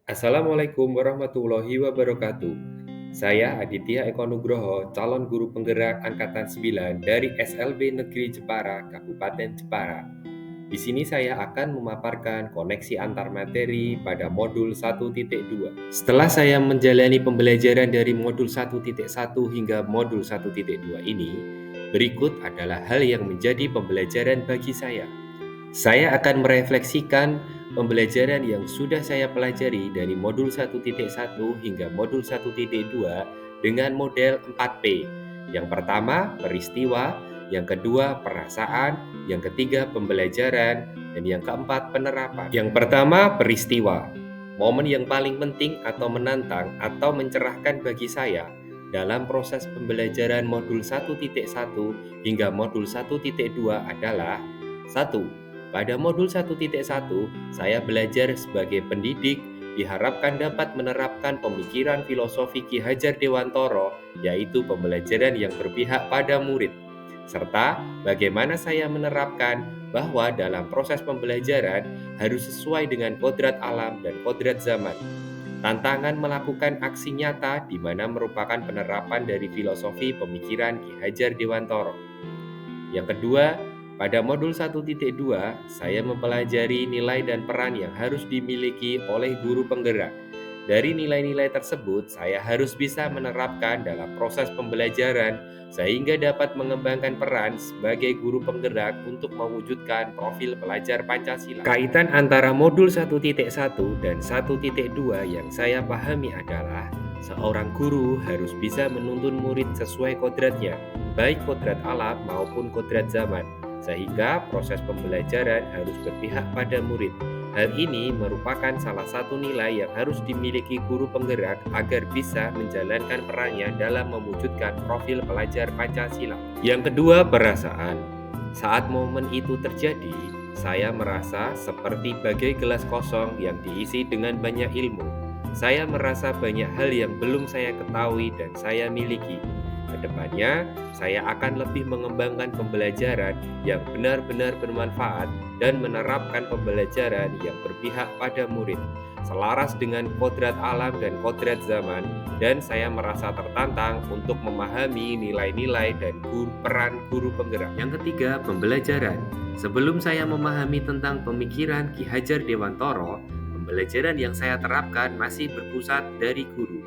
Assalamualaikum warahmatullahi wabarakatuh. Saya Aditya Eko Nugroho, calon guru penggerak angkatan 9 dari SLB Negeri Jepara, Kabupaten Jepara. Di sini saya akan memaparkan koneksi antar materi pada modul 1.2. Setelah saya menjalani pembelajaran dari modul 1.1 hingga modul 1.2 ini, berikut adalah hal yang menjadi pembelajaran bagi saya. Saya akan merefleksikan pembelajaran yang sudah saya pelajari dari modul 1.1 hingga modul 1.2 dengan model 4P. Yang pertama, peristiwa, yang kedua, perasaan, yang ketiga, pembelajaran, dan yang keempat, penerapan. Yang pertama, peristiwa. Momen yang paling penting atau menantang atau mencerahkan bagi saya dalam proses pembelajaran modul 1.1 hingga modul 1.2 adalah: 1. Pada modul 1.1, saya belajar sebagai pendidik diharapkan dapat menerapkan pemikiran filosofi Ki Hajar Dewantoro, yaitu pembelajaran yang berpihak pada murid, serta bagaimana saya menerapkan bahwa dalam proses pembelajaran harus sesuai dengan kodrat alam dan kodrat zaman. Tantangan melakukan aksi nyata di mana merupakan penerapan dari filosofi pemikiran Ki Hajar Dewantoro. Yang kedua, pada modul 1.2, saya mempelajari nilai dan peran yang harus dimiliki oleh guru penggerak. Dari nilai-nilai tersebut, saya harus bisa menerapkan dalam proses pembelajaran sehingga dapat mengembangkan peran sebagai guru penggerak untuk mewujudkan profil pelajar Pancasila. Kaitan antara modul 1.1 dan 1.2 yang saya pahami adalah seorang guru harus bisa menuntun murid sesuai kodratnya, baik kodrat alam maupun kodrat zaman, sehingga proses pembelajaran harus berpihak pada murid. Hal ini merupakan salah satu nilai yang harus dimiliki guru penggerak agar bisa menjalankan perannya dalam mewujudkan profil pelajar Pancasila. Yang kedua, perasaan. Saat momen itu terjadi, saya merasa seperti bagai gelas kosong yang diisi dengan banyak ilmu. Saya merasa banyak hal yang belum saya ketahui dan saya miliki. Kedepannya, saya akan lebih mengembangkan pembelajaran yang benar-benar bermanfaat dan menerapkan pembelajaran yang berpihak pada murid, selaras dengan kodrat alam dan kodrat zaman, dan saya merasa tertantang untuk memahami nilai-nilai dan peran guru penggerak. Yang ketiga, pembelajaran. Sebelum saya memahami tentang pemikiran Ki Hajar Dewantoro, pembelajaran yang saya terapkan masih berpusat dari guru.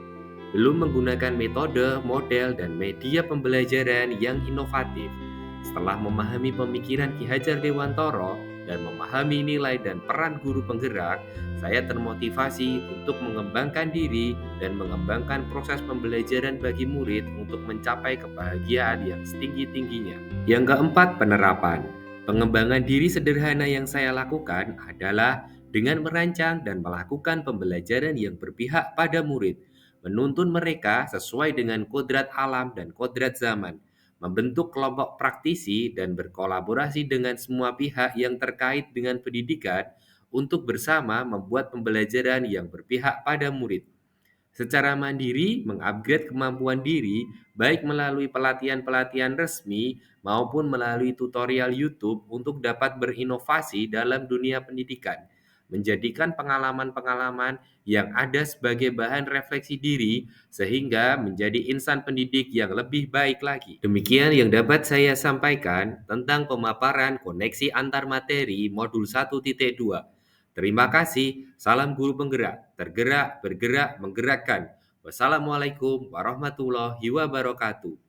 Belum menggunakan metode, model, dan media pembelajaran yang inovatif. Setelah memahami pemikiran Ki Hajar Dewantoro dan memahami nilai dan peran guru penggerak, saya termotivasi untuk mengembangkan diri dan mengembangkan proses pembelajaran bagi murid untuk mencapai kebahagiaan yang setinggi-tingginya. Yang keempat, penerapan. Pengembangan diri sederhana yang saya lakukan adalah dengan merancang dan melakukan pembelajaran yang berpihak pada murid, menuntun mereka sesuai dengan kodrat alam dan kodrat zaman, membentuk kelompok praktisi dan berkolaborasi dengan semua pihak yang terkait dengan pendidikan untuk bersama membuat pembelajaran yang berpihak pada murid. Secara mandiri, mengupgrade kemampuan diri, baik melalui pelatihan-pelatihan resmi maupun melalui tutorial YouTube untuk dapat berinovasi dalam dunia pendidikan, menjadikan pengalaman-pengalaman yang ada sebagai bahan refleksi diri sehingga menjadi insan pendidik yang lebih baik lagi. Demikian yang dapat saya sampaikan tentang pemaparan koneksi antar materi modul 1.2. Terima kasih. Salam guru penggerak, tergerak, bergerak, menggerakkan. Wassalamualaikum warahmatullahi wabarakatuh.